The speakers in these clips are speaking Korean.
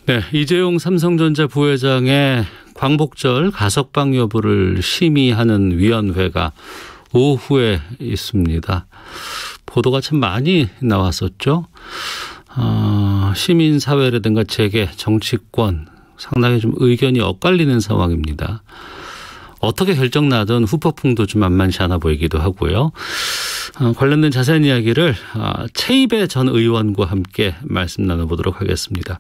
네, 이재용 삼성전자 부회장의 광복절 가석방 여부를 심의하는 위원회가 오후에 있습니다. 보도가 참 많이 나왔었죠. 시민사회라든가 재계, 정치권 상당히 좀 의견이 엇갈리는 상황입니다. 어떻게 결정나든 후폭풍도 좀 만만치 않아 보이기도 하고요. 관련된 자세한 이야기를 최이배 전 의원과 함께 말씀 나눠보도록 하겠습니다.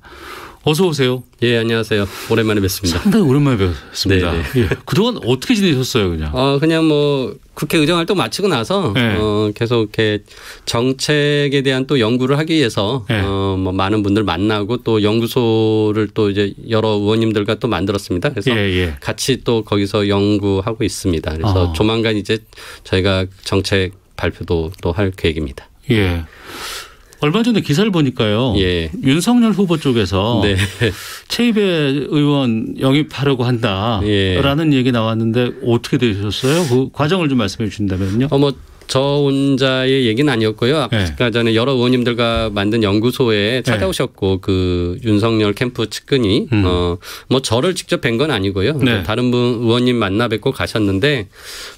어서 오세요. 예, 안녕하세요. 오랜만에 뵙습니다. 상당히 오랜만에 뵙습니다. 예. 그동안 어떻게 지내셨어요, 그냥? 그냥 뭐 국회 의정활동 마치고 나서 네. 계속 이렇게 정책에 대한 또 연구를 하기 위해서 네. 뭐 많은 분들 만나고 또 연구소를 또 이제 여러 의원님들과 또 만들었습니다. 그래서 같이 또 거기서 연구하고 있습니다. 그래서 조만간 이제 저희가 정책 발표도 또 할 계획입니다. 예. 얼마 전에 기사를 보니까요. 예. 윤석열 후보 쪽에서 네. 최이배 의원 영입하려고 한다라는 얘기 나왔는데 어떻게 되셨어요? 그 과정을 좀 말씀해 주신다면요. 저 혼자의 얘기는 아니었고요. 아까 전에 여러 의원님들과 만든 연구소에 찾아오셨고 그 윤석열 캠프 측근이 뭐 저를 직접 뵌 건 아니고요. 네. 다른 분 의원님 만나 뵙고 가셨는데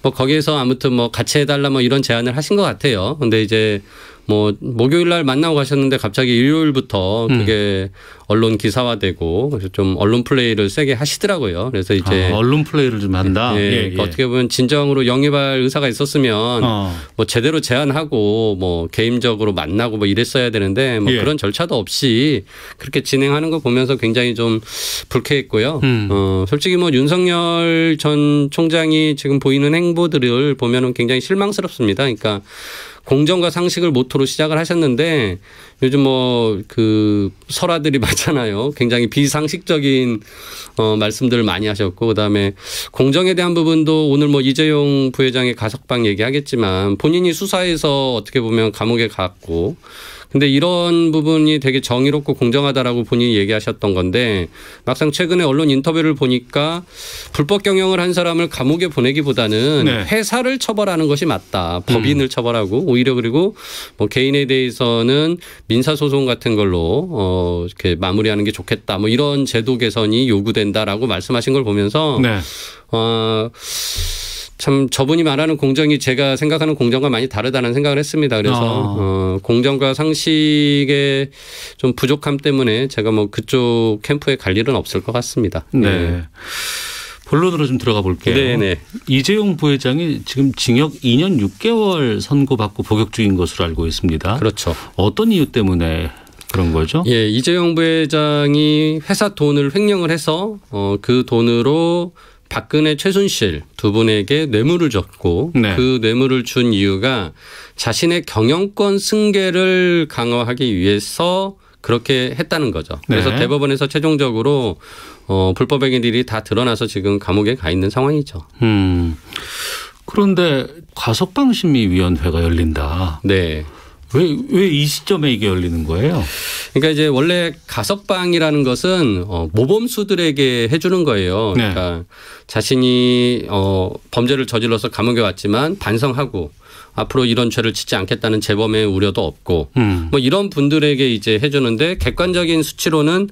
뭐 거기에서 아무튼 뭐 같이 해달라 뭐 이런 제안을 하신 것 같아요. 근데 이제 뭐 목요일 날 만나고 가셨는데 갑자기 일요일부터 그게 언론 기사화되고 그래서 좀 언론 플레이를 세게 하시더라고요. 그래서 이제 언론 플레이를 좀 한다. 예. 어떻게 보면 진정으로 영입할 의사가 있었으면 뭐 제대로 제안하고 뭐 개인적으로 만나고 뭐 이랬어야 되는데 뭐 그런 절차도 없이 그렇게 진행하는 거 보면서 굉장히 좀 불쾌했고요. 솔직히 뭐 윤석열 전 총장이 지금 보이는 행보들을 보면은 굉장히 실망스럽습니다. 그러니까 공정과 상식을 모토로 시작을 하셨는데 요즘 뭐 그 설화들이 많잖아요. 굉장히 비상식적인 말씀들을 많이 하셨고 그다음에 공정에 대한 부분도 오늘 뭐 이재용 부회장의 가석방 얘기하겠지만 본인이 수사해서 어떻게 보면 감옥에 갔고 근데 이런 부분이 되게 정의롭고 공정하다라고 본인이 얘기하셨던 건데 막상 최근에 언론 인터뷰를 보니까 불법 경영을 한 사람을 감옥에 보내기보다는 회사를 처벌하는 것이 맞다. 법인을 처벌하고 오히려 그리고 뭐 개인에 대해서는 민사소송 같은 걸로 이렇게 마무리하는 게 좋겠다. 뭐 이런 제도 개선이 요구된다라고 말씀하신 걸 보면서 참 저분이 말하는 공정이 제가 생각하는 공정과 많이 다르다는 생각을 했습니다. 그래서 공정과 상식의 좀 부족함 때문에 제가 뭐 그쪽 캠프에 갈 일은 없을 것 같습니다. 네. 본론으로 좀 들어가 볼게요. 네네. 이재용 부회장이 지금 징역 2년 6개월 선고받고 복역 중인 것으로 알고 있습니다. 그렇죠. 어떤 이유 때문에 그런 거죠? 예, 이재용 부회장이 회사 돈을 횡령을 해서 그 돈으로 박근혜, 최순실 두 분에게 뇌물을 줬고 그 뇌물을 준 이유가 자신의 경영권 승계를 강화하기 위해서 그렇게 했다는 거죠. 그래서 대법원에서 최종적으로 불법 행위들이 다 드러나서 지금 감옥에 가 있는 상황이죠. 그런데 가석방심의위원회가 열린다. 네. 왜 이 시점에 이게 열리는 거예요? 그러니까 이제 원래 가석방이라는 것은 모범수들에게 해주는 거예요. 그러니까 자신이 범죄를 저질러서 감옥에 왔지만 반성하고 앞으로 이런 죄를 짓지 않겠다는 재범의 우려도 없고 뭐 이런 분들에게 이제 해주는데 객관적인 수치로는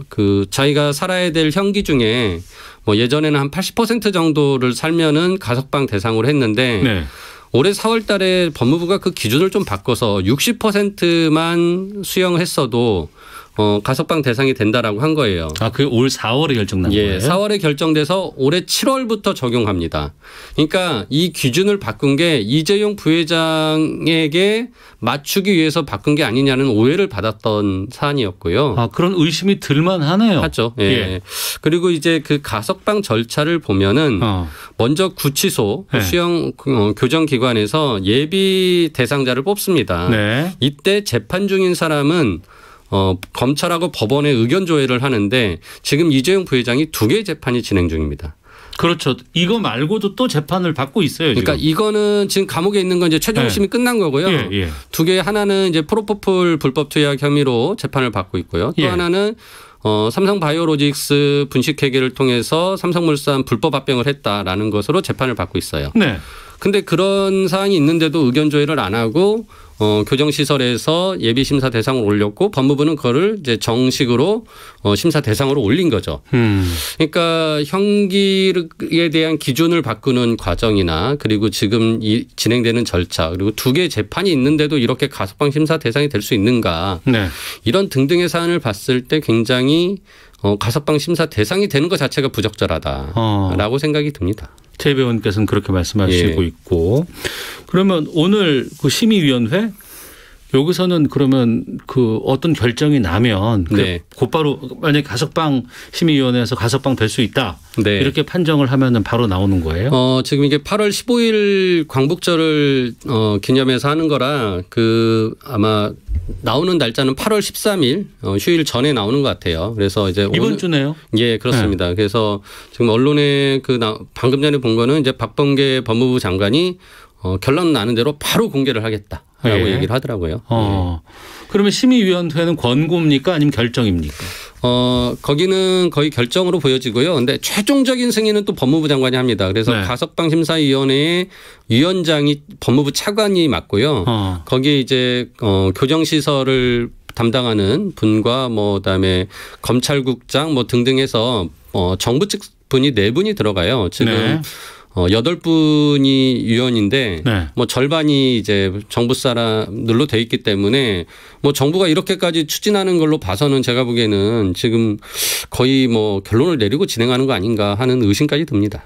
그 자기가 살아야 될 형기 중에 뭐 예전에는 한 80% 정도를 살면은 가석방 대상으로 했는데 올해 4월 달에 법무부가 그 기준을 좀 바꿔서 60%만 수용을 했어도 가석방 대상이 된다라고 한 거예요. 그게 올 4월에 결정난 거예요? 4월에 결정돼서 올해 7월부터 적용합니다. 그러니까 이 기준을 바꾼 게 이재용 부회장에게 맞추기 위해서 바꾼 게 아니냐는 오해를 받았던 사안이었고요. 그런 의심이 들만하네요. 하죠. 그리고 이제 그 가석방 절차를 보면은 먼저 구치소 수용 교정기관에서 예비 대상자를 뽑습니다. 이때 재판 중인 사람은 검찰하고 법원에 의견 조회를 하는데 지금 이재용 부회장이 2개의 재판이 진행 중입니다. 그렇죠. 이거 말고도 또 재판을 받고 있어요. 지금. 그러니까 이거는 지금 감옥에 있는 건 이제 최종 심이 끝난 거고요. 2개 하나는 이제 프로포폴 불법 투약 혐의로 재판을 받고 있고요. 또 하나는 삼성바이오로직스 분식회계를 통해서 삼성물산 불법 합병을 했다라는 것으로 재판을 받고 있어요. 근데 그런 사안이 있는데도 의견 조회를 안 하고 교정시설에서 예비심사 대상으로 올렸고 법무부는 그거를 이제 정식으로 심사 대상으로 올린 거죠. 그러니까 형기에 대한 기준을 바꾸는 과정이나 그리고 지금 진행되는 절차 그리고 두 개의 재판이 있는데도 이렇게 가석방 심사 대상이 될 수 있는가. 네. 이런 등등의 사안을 봤을 때 굉장히 가석방 심사 대상이 되는 것 자체가 부적절하다라고 생각이 듭니다. 최 배우님께서는 그렇게 말씀하시고 있고 그러면 오늘 그 심의위원회 여기서는 그러면 그 어떤 결정이 나면 네. 곧바로 만약에 가석방 심의위원회에서 가석방 될 수 있다 네. 이렇게 판정을 하면은 바로 나오는 거예요? 지금 이게 8월 15일 광복절을 기념해서 하는 거라 그 아마 나오는 날짜는 8월 13일 휴일 전에 나오는 것 같아요. 그래서 이제 이번 주네요. 예, 그렇습니다. 네. 그래서 지금 언론에 방금 전에 본 거는 이제 박범계 법무부 장관이 결론 나는 대로 바로 공개를 하겠다라고 예. 얘기를 하더라고요. 예. 그러면 심의위원회는 권고입니까 아니면 결정입니까? 거기는 거의 결정으로 보여지고요. 근데 최종적인 승인은 또 법무부 장관이 합니다. 그래서 네. 가석방 심사위원회의 위원장이 법무부 차관이 맡고요. 거기에 이제 교정시설을 담당하는 분과 그다음에 검찰국장 등등해서 정부 측 분이 4분이 들어가요. 지금 네. 8분이 위원인데 네. 절반이 이제 정부 사람들로 돼 있기 때문에 정부가 이렇게까지 추진하는 걸로 봐서는 제가 보기에는 지금 거의 결론을 내리고 진행하는 거 아닌가 하는 의심까지 듭니다.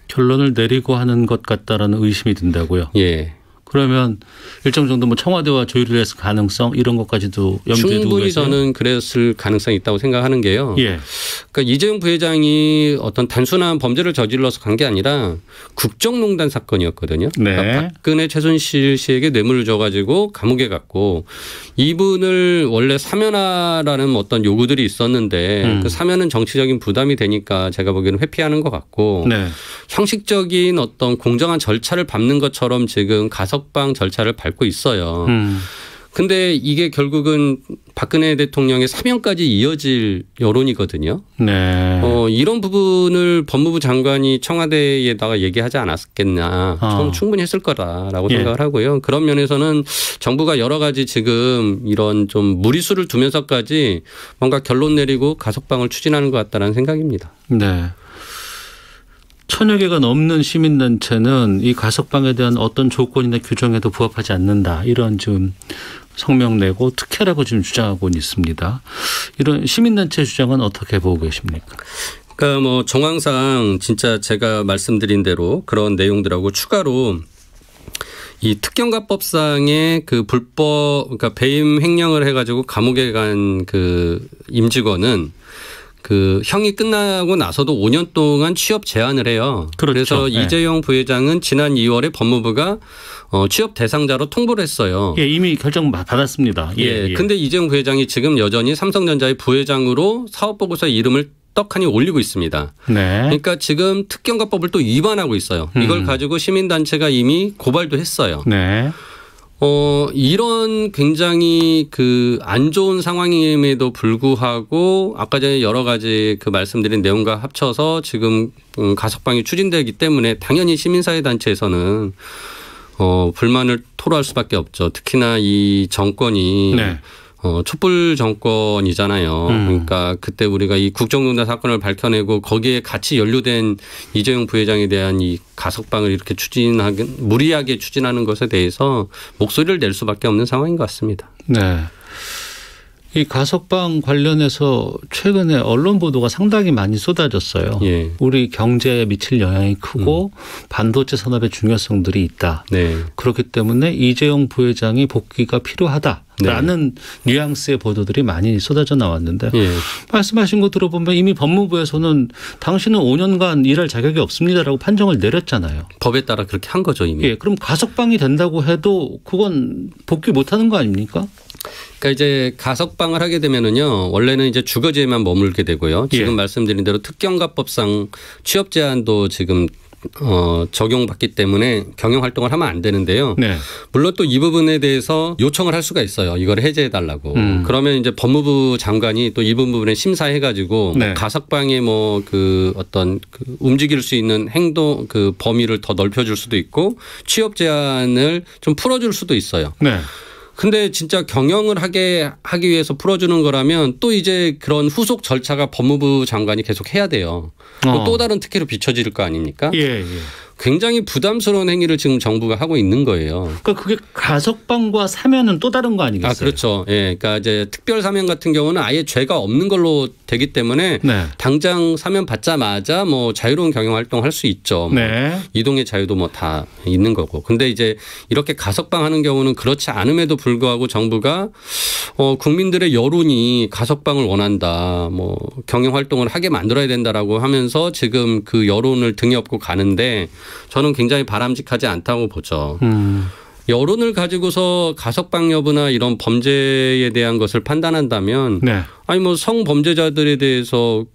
결론을 내리고 하는 것 같다라는 의심이 든다고요? 예. 그러면 일정 정도 청와대와 조율을 했을 가능성 이런 것까지도 염두에 두고 충분히 저는 그랬을 가능성이 있다고 생각하는 게요. 예. 그러니까 이재용 부회장이 어떤 단순한 범죄를 저질러서 간 게 아니라 국정농단 사건이었거든요. 네. 그러니까 박근혜 최순실 씨에게 뇌물을 줘가지고 감옥에 갔고 이분을 원래 사면하라는 어떤 요구들이 있었는데 그 사면은 정치적인 부담이 되니까 제가 보기에는 회피하는 것 같고 네. 형식적인 어떤 공정한 절차를 밟는 것처럼 지금 가석방 절차를 밟고 있어요. 근데 이게 결국은 박근혜 대통령의 사면까지 이어질 여론이거든요. 네. 이런 부분을 법무부 장관이 청와대에다가 얘기하지 않았겠나. 충분히 했을 거다라고 예. 생각을 하고요. 그런 면에서는 정부가 여러 가지 지금 이런 좀 무리수를 두면서까지 뭔가 결론 내리고 가석방을 추진하는 것 같다는 생각입니다. 네. 1000여 개가 넘는 시민단체는 이 가석방에 대한 어떤 조건이나 규정에도 부합하지 않는다. 이런 지금 성명 내고 특혜라고 지금 주장하고 있습니다. 이런 시민단체 주장은 어떻게 보고 계십니까? 그러니까 정황상 진짜 제가 말씀드린 대로 그런 내용들하고 추가로 이 특경가법상의 그 불법 그러니까 배임 횡령을 해가지고 감옥에 간 그 임직원은 그 형이 끝나고 나서도 5년 동안 취업 제한을 해요. 그렇죠. 그래서 네. 이재용 부회장은 지난 2월에 법무부가 취업 대상자로 통보를 했어요. 예, 이미 결정 받았습니다. 예. 근데 이재용 부회장이 지금 여전히 삼성전자의 부회장으로 사업보고서에 이름을 떡하니 올리고 있습니다. 네. 그러니까 지금 특경가법을 또 위반하고 있어요. 이걸 가지고 시민단체가 이미 고발도 했어요. 네. 이런 굉장히 그 안 좋은 상황임에도 불구하고 아까 전에 여러 가지 그 말씀드린 내용과 합쳐서 지금 가석방이 추진되기 때문에 당연히 시민사회단체에서는 불만을 토로할 수밖에 없죠. 특히나 이 정권이 네. 촛불 정권이잖아요. 그러니까 그때 우리가 이 국정농단 사건을 밝혀내고 거기에 같이 연루된 이재용 부회장에 대한 이 가석방을 이렇게 무리하게 추진하는 것에 대해서 목소리를 낼 수밖에 없는 상황인 것 같습니다. 네. 이 가석방 관련해서 최근에 언론 보도가 상당히 많이 쏟아졌어요. 예. 우리 경제에 미칠 영향이 크고 반도체 산업의 중요성들이 있다. 네. 그렇기 때문에 이재용 부회장이 복귀가 필요하다라는 네. 뉘앙스의 보도들이 많이 쏟아져 나왔는데 예. 말씀하신 거 들어보면 이미 법무부에서는 당신은 5년간 일할 자격이 없습니다라고 판정을 내렸잖아요. 법에 따라 그렇게 한 거죠 이미. 예, 그럼 가석방이 된다고 해도 그건 복귀 못하는 거 아닙니까? 그러니까 이제 가석방을 하게 되면은요 원래는 이제 주거지에만 머물게 되고요. 지금 예. 말씀드린 대로 특경가법상 취업 제한도 지금 적용받기 때문에 경영 활동을 하면 안 되는데요. 네. 물론 또 이 부분에 대해서 요청을 할 수가 있어요. 이걸 해제해 달라고. 그러면 이제 법무부 장관이 또 이 부분에 심사해 가지고 네. 가석방의 뭐 그 어떤 그 움직일 수 있는 행동 그 범위를 더 넓혀줄 수도 있고 취업 제한을 좀 풀어줄 수도 있어요. 네. 근데 진짜 경영을 하기 위해서 풀어주는 거라면 또 이제 그런 후속 절차가 법무부 장관이 계속 해야 돼요. 또 다른 특혜로 비춰질 거 아닙니까? 예, 예. 굉장히 부담스러운 행위를 지금 정부가 하고 있는 거예요. 그러니까 그게 가석방과 사면은 또 다른 거 아니겠어요? 아, 그렇죠. 예. 그러니까 이제 특별 사면 같은 경우는 아예 죄가 없는 걸로 되기 때문에 네. 당장 사면 받자마자 뭐 자유로운 경영 활동을 할 수 있죠. 뭐 네. 이동의 자유도 뭐 다 있는 거고. 근데 이제 이렇게 가석방하는 경우는 그렇지 않음에도 불구하고 정부가 국민들의 여론이 가석방을 원한다. 뭐 경영 활동을 하게 만들어야 된다라고 하면서 지금 그 여론을 등에 업고 가는데 저는 굉장히 바람직하지 않다고 보죠. 여론을 가지고서 가석방 여부나 이런 범죄에 대한 것을 판단한다면 네. 아니 뭐 성범죄자들에 대해서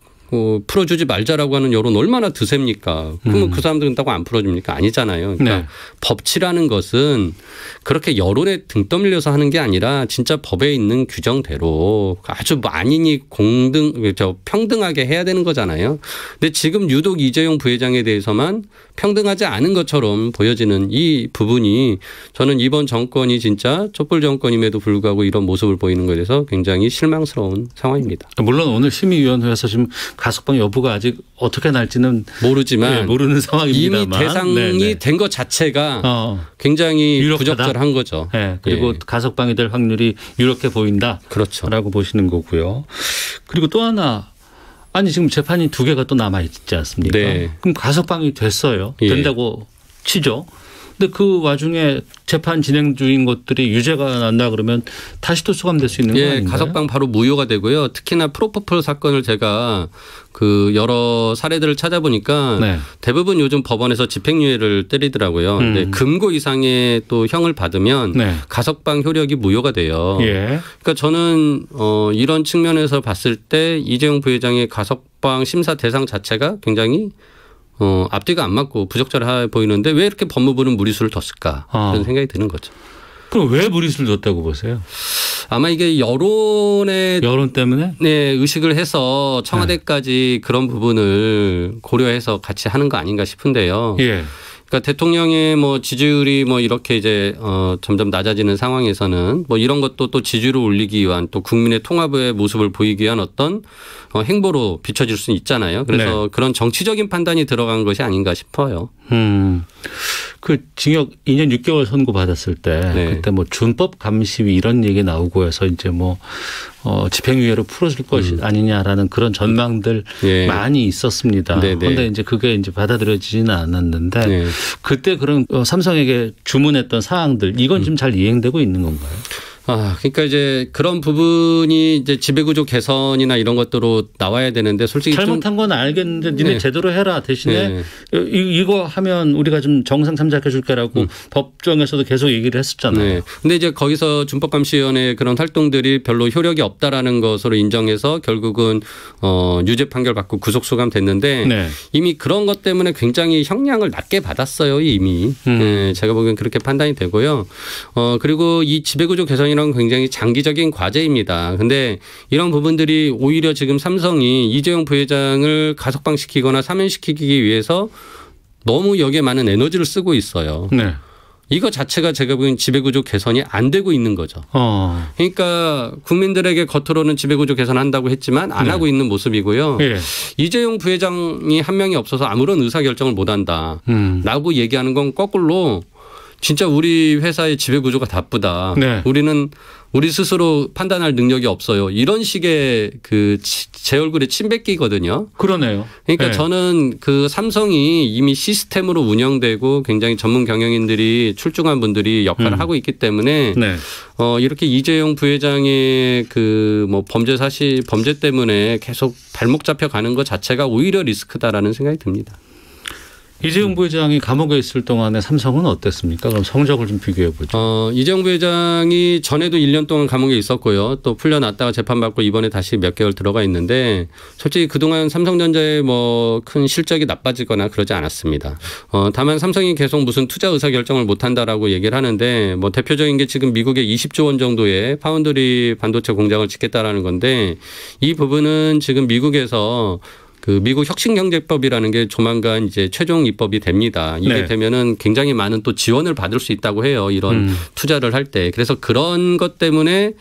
풀어주지 말자라고 하는 여론 얼마나 드셉니까? 그러면 그 사람들은 따고 안 풀어줍니까? 아니잖아요. 그러니까 네. 법치라는 것은 그렇게 여론에 등 떠밀려서 하는 게 아니라 진짜 법에 있는 규정대로 아주 만인이 평등하게 해야 되는 거잖아요. 근데 지금 유독 이재용 부회장에 대해서만 평등하지 않은 것처럼 보여지는 이 부분이 저는 이번 정권이 진짜 촛불 정권임에도 불구하고 이런 모습을 보이는 것에 대해서 굉장히 실망스러운 상황입니다. 물론 오늘 심의위원회에서 지금 가석방 여부가 아직 어떻게 날지는 모르지만 네, 모르는 상황입니다만 이미 대상이 된 것 자체가 굉장히 유력하다? 부적절한 거죠. 네, 그리고 예. 가석방이 될 확률이 유력해 보인다. 그렇죠. 라고 보시는 거고요. 그리고 또 하나 아니 지금 재판이 2개가 또 남아 있지 않습니까? 네. 그럼 가석방이 됐어요. 예. 된다고 치죠. 근데 그 와중에 재판 진행 중인 것들이 유죄가 난다 그러면 다시 또 수감될 수 있는 거 아닌가요? 가석방 바로 무효가 되고요. 특히나 프로포폴 사건을 제가 그 여러 사례들을 찾아보니까 네. 대부분 요즘 법원에서 집행유예를 때리더라고요. 근데 금고 이상의 또 형을 받으면 네. 가석방 효력이 무효가 돼요. 예. 그러니까 저는 이런 측면에서 봤을 때 이재용 부회장의 가석방 심사 대상 자체가 굉장히 앞뒤가 안 맞고 부적절해 보이는데 왜 이렇게 법무부는 무리수를 뒀을까 그런 생각이 드는 거죠. 그럼 왜 무리수를 뒀다고 보세요? 아마 이게 여론 때문에? 네, 의식을 해서 청와대까지 네. 그런 부분을 고려해서 같이 하는 거 아닌가 싶은데요. 예. 그러니까 대통령의 뭐 지지율이 뭐 이렇게 이제 점점 낮아지는 상황에서는 뭐 이런 것도 또 지지율을 올리기 위한 또 국민의 통합의 모습을 보이기 위한 어떤 행보로 비춰질 수 있잖아요. 그래서 네. 그런 정치적인 판단이 들어간 것이 아닌가 싶어요. 그 징역 2년 6개월 선고 받았을 때 네. 그때 뭐 준법 감시위 이런 얘기 나오고 해서 이제 뭐 집행유예로 풀어줄 것이 아니냐라는 그런 전망들 네. 많이 있었습니다. 그런데 이제 그게 이제 받아들여지지는 않았는데 네. 그때 그런 삼성에게 주문했던 사항들 이건 지금 잘 이행되고 있는 건가요? 그러니까 이제 그런 부분이 이제 지배구조 개선이나 이런 것들로 나와야 되는데 솔직히 잘못한 건 알겠는데 니네 네. 제대로 해라 대신에 네. 이거 하면 우리가 좀 정상 참작해 줄게라고 법정에서도 계속 얘기를 했었잖아요. 네. 근데 이제 거기서 준법감시위원회 그런 활동들이 별로 효력이 없다라는 것으로 인정해서 결국은 유죄 판결 받고 구속 수감 됐는데 네. 이미 그런 것 때문에 굉장히 형량을 낮게 받았어요 이미. 네. 제가 보기엔 그렇게 판단이 되고요. 그리고 이 지배구조 개선이 굉장히 장기적인 과제입니다. 그런데 이런 부분들이 오히려 지금 삼성이 이재용 부회장을 가석방시키거나 사면시키기 위해서 너무 여기에 많은 에너지를 쓰고 있어요. 네. 이거 자체가 제가 보기엔 지배구조 개선이 안 되고 있는 거죠. 그러니까 국민들에게 겉으로는 지배구조 개선한다고 했지만 안 네. 하고 있는 모습이고요. 네. 이재용 부회장이 한 명이 없어서 아무런 의사결정을 못한다. 라고 얘기하는 건 거꾸로 진짜 우리 회사의 지배구조가 나쁘다. 네. 우리는 우리 스스로 판단할 능력이 없어요. 이런 식의 그 제 얼굴에 침 뱉기거든요. 그러네요. 그러니까 네. 저는 그 삼성이 이미 시스템으로 운영되고 굉장히 전문 경영인들이 출중한 분들이 역할을 하고 있기 때문에 네. 이렇게 이재용 부회장의 그 뭐 범죄 때문에 계속 발목 잡혀 가는 것 자체가 오히려 리스크다라는 생각이 듭니다. 이재용 부회장이 감옥에 있을 동안에 삼성은 어땠습니까? 그럼 성적을 좀 비교해 보죠. 이재용 부회장이 전에도 1년 동안 감옥에 있었고요. 또 풀려났다가 재판받고 이번에 다시 몇 개월 들어가 있는데 솔직히 그동안 삼성전자의 뭐 큰 실적이 나빠지거나 그러지 않았습니다. 다만 삼성이 계속 무슨 투자 의사결정을 못한다라고 얘기를 하는데 뭐 대표적인 게 지금 미국에 20조 원 정도의 파운드리 반도체 공장을 짓겠다라는 건데 이 부분은 지금 미국에서 그 미국 혁신경제법이라는 게 조만간 이제 최종 입법이 됩니다. 이게 네. 되면은 굉장히 많은 또 지원을 받을 수 있다고 해요. 이런 투자를 할 때. 그래서 그런 것 때문에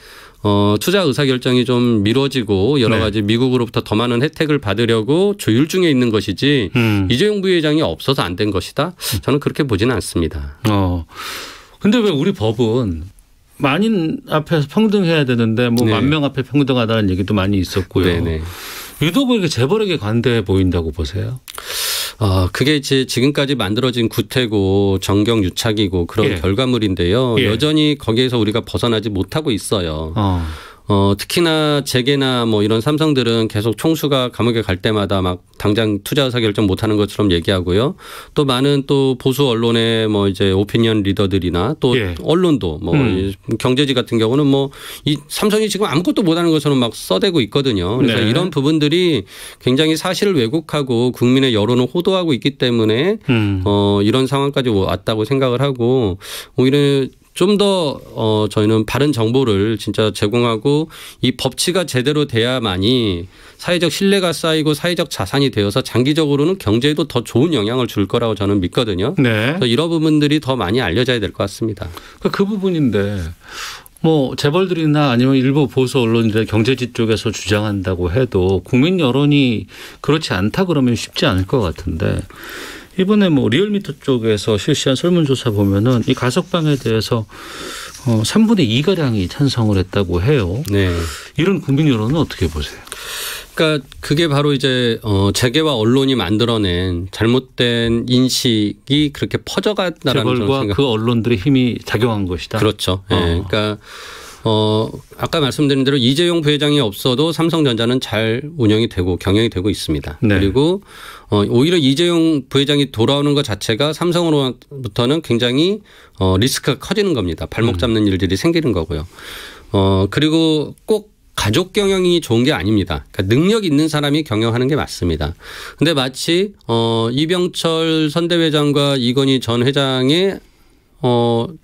투자 의사결정이 좀 미뤄지고 여러 가지 미국으로부터 더 많은 혜택을 받으려고 조율 중에 있는 것이지 이재용 부회장이 없어서 안 된 것이다. 저는 그렇게 보지는 않습니다. 근데 왜 우리 법은 만인 앞에서 평등해야 되는데 뭐 만 명 앞에 평등하다는 얘기도 많이 있었고요. 네네. 유독 이렇게 재벌에게 관대해 보인다고 보세요? 그게 이제 지금까지 만들어진 구태고 정경유착이고 그런 결과물인데요. 여전히 거기에서 우리가 벗어나지 못하고 있어요. 특히나 재계나 뭐 이런 삼성들은 계속 총수가 감옥에 갈 때마다 막 당장 투자 의사 결정 못하는 것처럼 얘기하고요. 또 많은 또 보수 언론의 뭐 이제 오피니언 리더들이나 또 언론도 뭐 경제지 같은 경우는 뭐 이 삼성이 지금 아무것도 못하는 것처럼 막 써대고 있거든요. 그래서 이런 부분들이 굉장히 사실을 왜곡하고 국민의 여론을 호도하고 있기 때문에 이런 상황까지 왔다고 생각을 하고 오히려 좀 더 저희는 바른 정보를 진짜 제공하고 이 법치가 제대로 돼야만이 사회적 신뢰가 쌓이고 사회적 자산이 되어서 장기적으로는 경제에도 더 좋은 영향을 줄 거라고 저는 믿거든요. 네. 그래서 이런 부분들이 더 많이 알려져야 될 것 같습니다. 그 부분인데 뭐 재벌들이나 아니면 일부 보수 언론들 경제지 쪽에서 주장한다고 해도 국민 여론이 그렇지 않다 그러면 쉽지 않을 것 같은데 이번에 뭐 리얼미터 쪽에서 실시한 설문조사 보면은 이 가석방에 대해서 3분의 2가량이 찬성을 했다고 해요. 네. 이런 국민 여론은 어떻게 보세요? 그러니까 그게 바로 이제 재계와 언론이 만들어낸 잘못된 인식이 그렇게 퍼져갔다라는 재벌과 그 언론들의 힘이 작용한 것이다. 그렇죠. 네. 그러니까 아까 말씀드린 대로 이재용 부회장이 없어도 삼성전자는 잘 운영이 되고 경영이 되고 있습니다. 네. 그리고 오히려 이재용 부회장이 돌아오는 것 자체가 삼성으로부터는 굉장히 리스크가 커지는 겁니다. 발목 잡는 일들이 생기는 거고요. 그리고 꼭 가족 경영이 좋은 게 아닙니다. 그러니까 능력 있는 사람이 경영하는 게 맞습니다. 근데 마치 이병철 선대회장과 이건희 전 회장의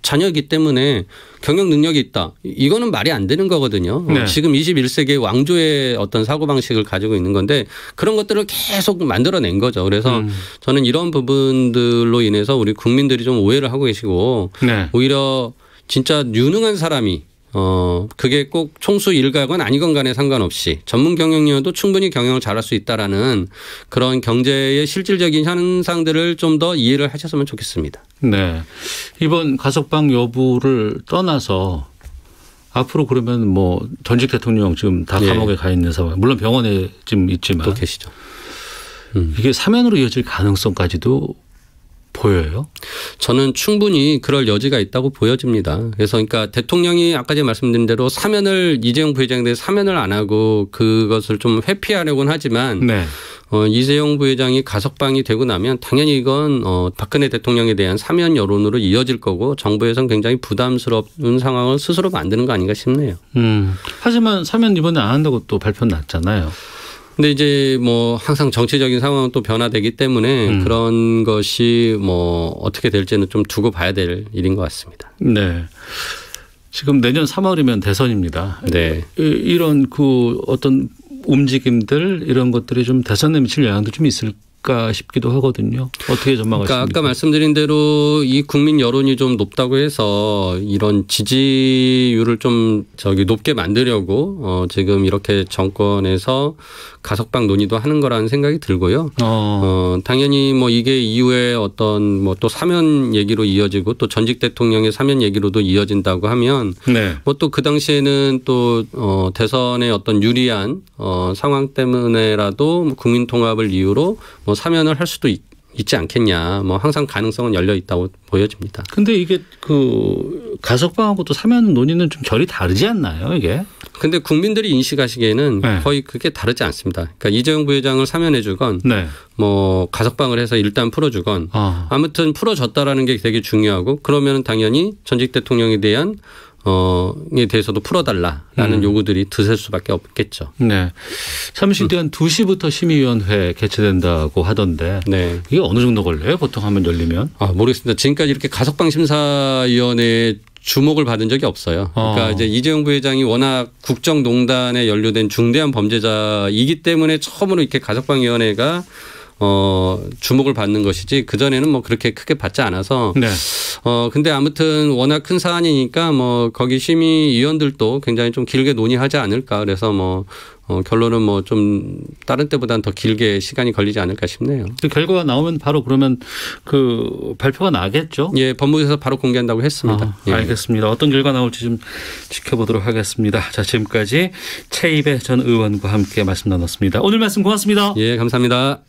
자녀이기 때문에 경영 능력이 있다. 이거는 말이 안 되는 거거든요. 네. 지금 21세기의 왕조의 어떤 사고방식을 가지고 있는 건데 그런 것들을 계속 만들어낸 거죠. 그래서 저는 이런 부분들로 인해서 우리 국민들이 좀 오해를 하고 계시고 오히려 진짜 유능한 사람이 그게 꼭 총수 일가건 아니건 간에 상관없이 전문 경영이어도 충분히 경영을 잘할 수 있다라는 그런 경제의 실질적인 현상들을 좀 더 이해를 하셨으면 좋겠습니다. 네. 이번 가석방 여부를 떠나서 앞으로 그러면 뭐 전직 대통령 지금 다 감옥에 가 있는 상황. 물론 병원에 지금 있지만. 또 계시죠. 이게 사면으로 이어질 가능성까지도 보여요? 저는 충분히 그럴 여지가 있다고 보여집니다. 그래서 그러니까 대통령이 아까 제가 말씀드린 대로 사면을 이재용 부회장에 대해 사면을 안 하고 그것을 좀 회피하려고는 하지만 이재용 부회장이 가석방이 되고 나면 당연히 이건 박근혜 대통령에 대한 사면 여론으로 이어질 거고 정부에서는 굉장히 부담스러운 상황을 스스로 만드는 거 아닌가 싶네요. 하지만 사면 이번에 안 한다고 또 발표 났잖아요. 근데 이제 뭐 항상 정치적인 상황은 또 변화되기 때문에 그런 것이 뭐 어떻게 될지는 좀 두고 봐야 될 일인 것 같습니다. 네. 지금 내년 3월이면 대선입니다. 네. 이런 그 어떤 움직임들 이런 것들이 좀 대선에 미칠 영향도 좀 있을까 싶기도 하거든요. 어떻게 전망하십니까? 그러니까 아까 말씀드린 대로 이 국민 여론이 좀 높다고 해서 이런 지지율을 좀 높게 만들려고 지금 이렇게 정권에서 가석방 논의도 하는 거라는 생각이 들고요. 당연히 뭐 이게 이후에 어떤 뭐 또 사면 얘기로 이어지고 또 전직 대통령의 사면 얘기로도 이어진다고 하면 뭐 또 그 당시에는 또 대선의 어떤 유리한 상황 때문에라도 국민 통합을 이유로 뭐 사면을 할 수도 있지 않겠냐. 뭐 항상 가능성은 열려 있다고 보여집니다. 근데 이게 그 가석방하고 또 사면 논의는 좀 결이 다르지 않나요, 이게? 근데 국민들이 인식하시기에는 네. 거의 그게 다르지 않습니다. 그러니까 이재용 부회장을 사면해 주건 네. 뭐 가석방을 해서 일단 풀어주건 아무튼 풀어줬다라는 게 되게 중요하고 그러면 당연히 전직 대통령에 대한 에 대해서도 풀어달라라는 요구들이 드실 수밖에 없겠죠. 네. 잠시 뒤 한 2시부터 심의위원회 개최된다고 하던데 네. 이게 어느 정도 걸려요? 보통 하면 열리면? 모르겠습니다. 지금까지 이렇게 가석방 심사위원회에 주목을 받은 적이 없어요. 그러니까 이제 이재용 부회장이 워낙 국정농단에 연루된 중대한 범죄자이기 때문에 처음으로 이렇게 가석방위원회가 주목을 받는 것이지 그전에는 뭐 그렇게 크게 받지 않아서. 네. 근데 아무튼 워낙 큰 사안이니까 뭐 거기 심의위원들도 굉장히 좀 길게 논의하지 않을까. 그래서 뭐 결론은 뭐 좀 다른 때보다는 더 길게 시간이 걸리지 않을까 싶네요. 그 결과가 나오면 바로 그러면 그 발표가 나겠죠? 예, 법무부에서 바로 공개한다고 했습니다. 예. 알겠습니다. 어떤 결과 나올지 좀 지켜보도록 하겠습니다. 자, 지금까지 최이배 전 의원과 함께 말씀 나눴습니다. 오늘 말씀 고맙습니다. 예, 감사합니다.